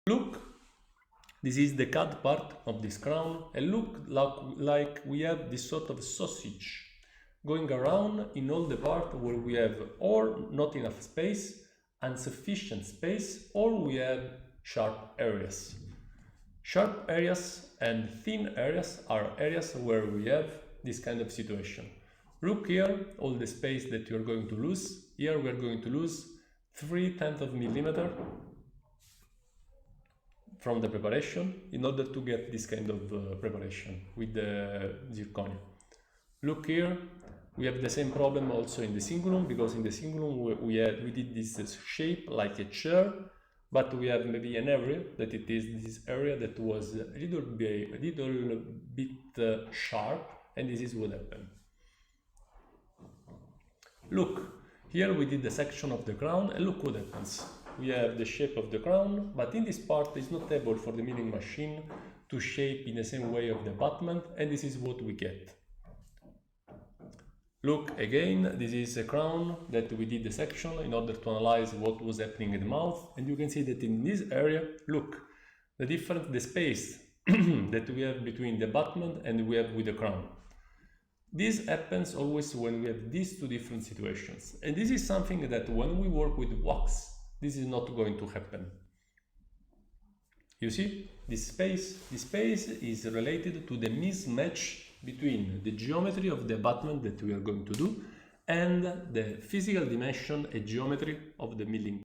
Look, this is the CAD part of this crown, and look like we have this sort of sausage going around in all the part where we have or not enough space, insufficient space, or we have sharp areas. Sharp areas and thin areas are areas where we have this kind of situation. Look here, all the space that you're going to lose. Here we are going to lose 0.3 of millimeter from the preparation in order to get this kind of preparation with the zirconia. Look here, we have the same problem also in the cingulum, because in the cingulum we did this shape like a chair, but we have maybe an area that it is this area that was a little bit sharp, and this is what happened. Look, here we did the section of the crown, and look what happens. We have the shape of the crown, but in this part it's not able for the milling machine to shape in the same way of the abutment, and this is what we get. Look again, this is a crown that we did the section in order to analyze what was happening in the mouth, and you can see that in this area, look, the space that we have between the abutment and we have with the crown. This happens always when we have these two different situations, and this is something that when we work with wax, this is not going to happen. You see, this space is related to the mismatch between the geometry of the abutment that we are going to do and the physical dimension and geometry of the milling.